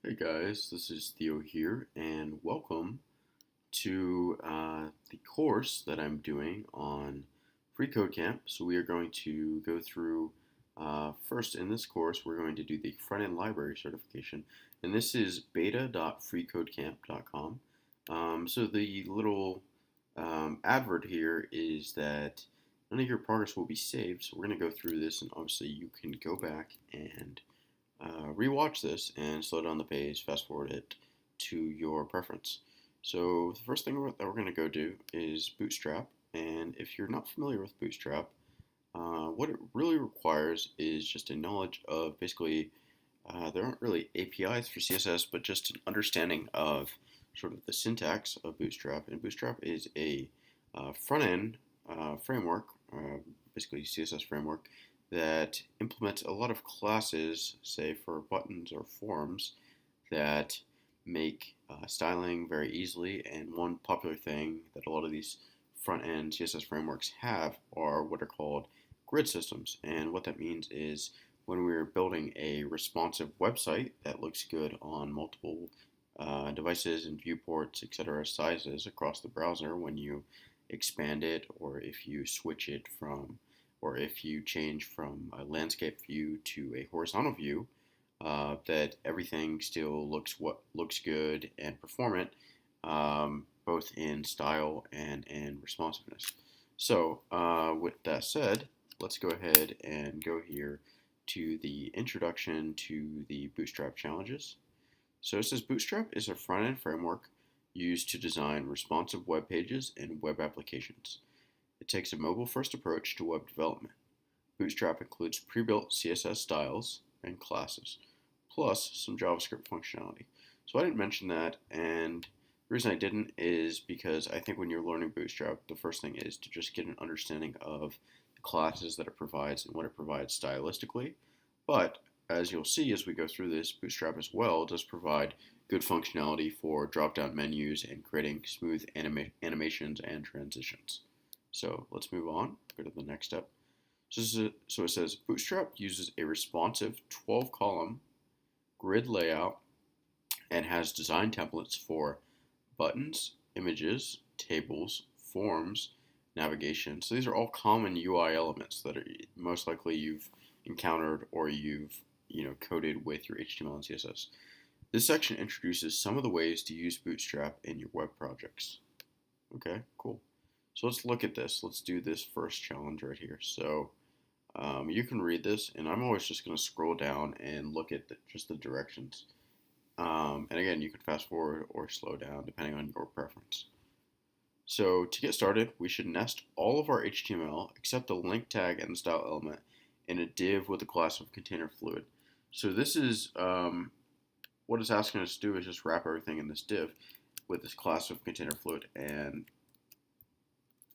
Hey guys, this is Theo here, and welcome to the course that I'm doing on Free Code Camp. So we are going to go through, first in this course, we're going to do the front-end library certification, and this is beta.freecodecamp.com. So the little advert here is that none of your progress will be saved, so we're going to go through this, and obviously you can go back and rewatch this and slow down the pace, fast forward it to your preference. So the first thing that we're going to go do is Bootstrap, and if you're not familiar with Bootstrap, what it really requires is just a knowledge of basically, there aren't really APIs for CSS, but just an understanding of sort of the syntax of Bootstrap. And Bootstrap is a front-end framework, basically CSS framework, that implements a lot of classes, say for buttons or forms, that make styling very easily. And one popular thing that a lot of these front-end CSS frameworks have are what are called grid systems. And what that means is when we're building a responsive website that looks good on multiple devices and viewports, etc., sizes across the browser, when you expand it or if you switch it from or if you change from a landscape view to a horizontal view, that everything still looks good and performant, both in style and in responsiveness. So with that said, let's go ahead and go here to the introduction to the Bootstrap challenges. So it says Bootstrap is a front-end framework used to design responsive web pages and web applications. It takes a mobile-first approach to web development. Bootstrap includes pre-built CSS styles and classes, plus some JavaScript functionality. So I didn't mention that, and the reason I didn't is because I think when you're learning Bootstrap, the first thing is to just get an understanding of the classes that it provides and what it provides stylistically. But as you'll see as we go through this, Bootstrap as well does provide good functionality for drop-down menus and creating smooth animations and transitions. So let's move on, go to the next step. So it says Bootstrap uses a responsive 12-column grid layout and has design templates for buttons, images, tables, forms, navigation. So these are all common UI elements that are most likely you've encountered or you've coded with your HTML and CSS. This section introduces some of the ways to use Bootstrap in your web projects. Okay, cool. So let's look at this. Let's do this first challenge right here. So you can read this, and I'm always just going to scroll down and look at just the directions. And again, you can fast forward or slow down depending on your preference. So to get started, we should nest all of our HTML except the link tag and the style element in a div with a class of container fluid. So this is what it's asking us to do is just wrap everything in this div with this class of container fluid. And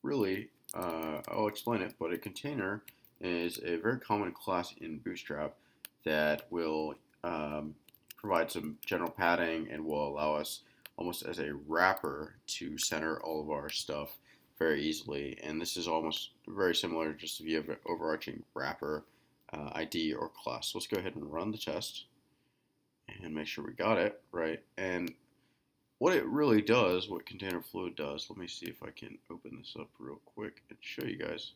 really, I'll explain it, but a container is a very common class in Bootstrap that will provide some general padding and will allow us almost as a wrapper to center all of our stuff very easily. And this is almost very similar just if you have an overarching wrapper ID or class. So let's go ahead and run the test and make sure we got it right. And what it really does, what container fluid does, let me see if I can open this up real quick and show you guys.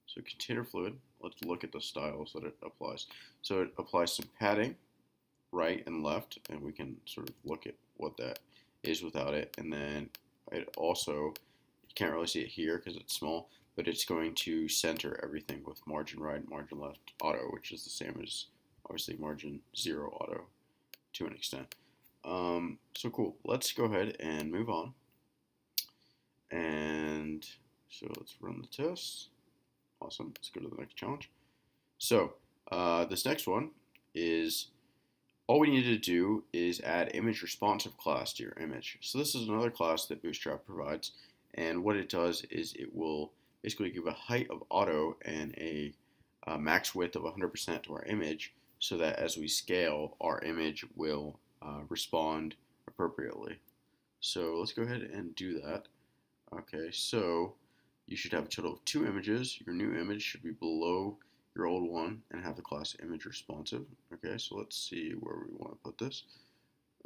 So container fluid, let's look at the styles that it applies. So it applies some padding right and left, and we can sort of look at what that is without it. And then it also, you can't really see it here because it's small, but it's going to center everything with margin right, margin left auto, which is the same as obviously margin 0 auto to an extent. So cool. Let's go ahead and move on. And so let's run the test. Awesome. Let's go to the next challenge. So this next one is all we need to do is add image responsive class to your image. So this is another class that Bootstrap provides. And what it does is it will basically give a height of auto and a max width of 100% to our image so that as we scale, our image will respond appropriately. So let's go ahead and do that. Okay, so you should have a total of 2 images. Your new image should be below your old one and have the class image responsive. Okay, so let's see where we want to put this.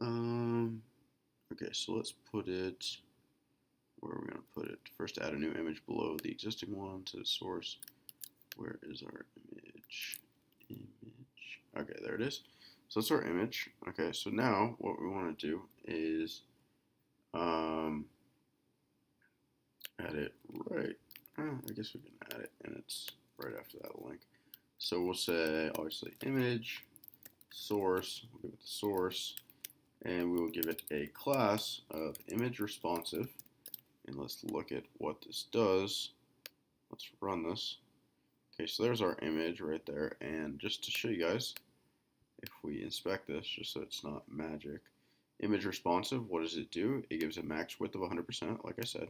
Um, okay, so let's put it, where are we going to put it? First, add a new image below the existing one to the source. Where is our image? Image. Okay, there it is. So that's our image. Okay, so now what we want to do is um, add it right. I guess we can add it, and it's right after that link. So we'll say obviously image source. We'll give it the source, and we will give it a class of image responsive. And let's look at what this does. Let's run this. Okay, so there's our image right there. And just to show you guys, if we inspect this, just so it's not magic, image responsive, what does it do? It gives a max width of 100%, like I said.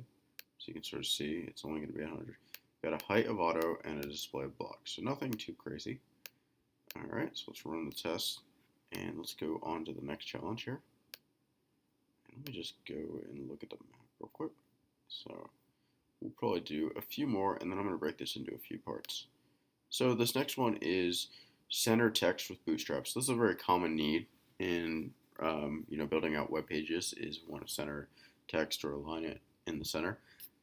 So you can sort of see it's only going to be 100. Got a height of auto and a display of block. So nothing too crazy. All right, so let's run the test. And let's go on to the next challenge here. And let me just go and look at the map real quick. So we'll probably do a few more, and then I'm going to break this into a few parts. So this next one is center text with Bootstrap. So this is a very common need in building out web pages, is we want to center text or align it in the center.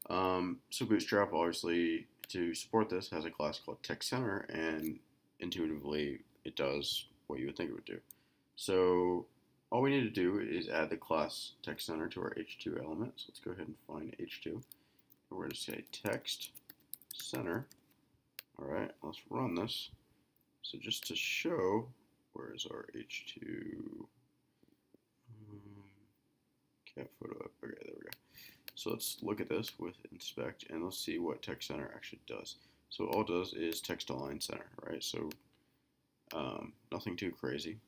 So Bootstrap, obviously, to support this, has a class called text center, and intuitively it does what you would think it would do. So all we need to do is add the class text center to our h2 element. So let's go ahead and find h2. And we're going to say text center. All right, let's run this. So just to show, where is our h2 cat photo? Okay, there we go. So let's look at this with inspect, and let's see what text center actually does. So all it does is text align center, right? So nothing too crazy.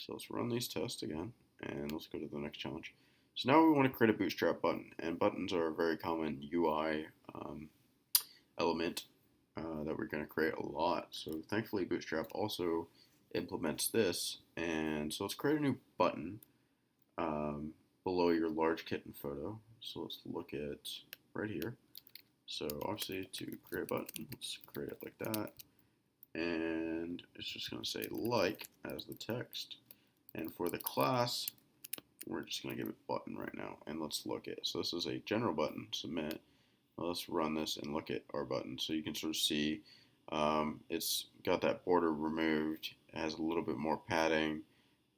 So let's run these tests again, and let's go to the next challenge. So now we want to create a Bootstrap button, and buttons are a very common UI element that we're going to create a lot. So thankfully Bootstrap also implements this, and so let's create a new button below your large kitten photo. So let's look at right here. So obviously to create a button, let's create it like that, and it's just going to say like as the text. And for the class, we're just going to give it button right now. And let's look at, so this is a general button, submit. Well, let's run this and look at our button. So you can sort of see it's got that border removed, it has a little bit more padding,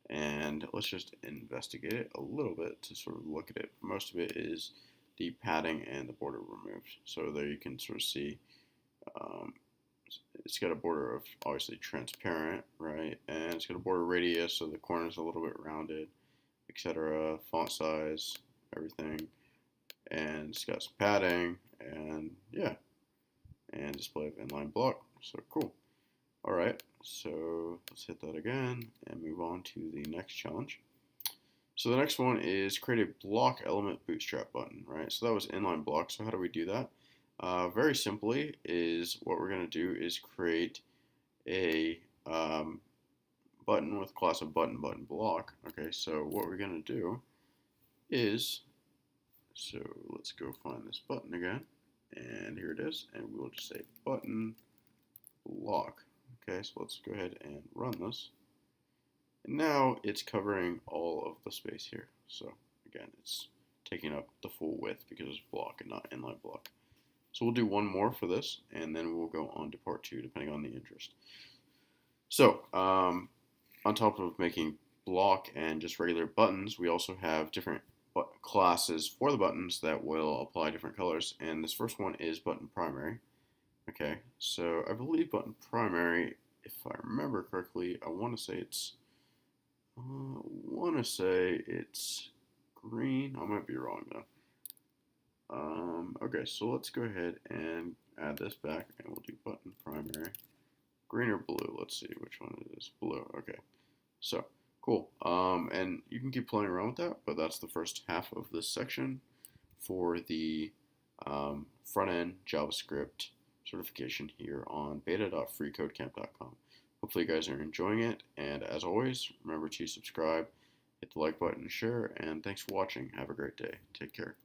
and let's just investigate it a little bit to sort of look at it. Most of it is the padding and the border removed. So there you can sort of see it's got a border of obviously transparent, right? And it's got a border radius, so the corner's a little bit rounded, etc. Font size, everything. And it's got some padding, and yeah, and display of inline block. So cool. All right, so let's hit that again and move on to the next challenge. So the next one is create a block element bootstrap button, right? So that was inline block. So how do we do that? Very simply is what we're going to do is create a button with class of button block. Okay, so what we're going to do is, so let's go find this button again, and here it is, and we'll just say button block. Okay, so let's go ahead and run this. And now it's covering all of the space here. So again, it's taking up the full width because it's block and not inline block. So we'll do one more for this, and then we'll go on to part 2, depending on the interest. So on top of making block and just regular buttons, we also have different classes for the buttons that will apply different colors. And this first one is button primary. Okay, so I believe button primary, if I remember correctly, I want to say it's green. I might be wrong though. Okay, so let's go ahead and add this back, and we'll do button primary. Green or blue? Let's see which one it is. Blue. Okay, so cool. And you can keep playing around with that, but that's the first half of this section for the front end JavaScript certification here on beta.freecodecamp.com. Hopefully you guys are enjoying it, and as always, remember to subscribe, hit the like button, share, and thanks for watching. Have a great day. Take care.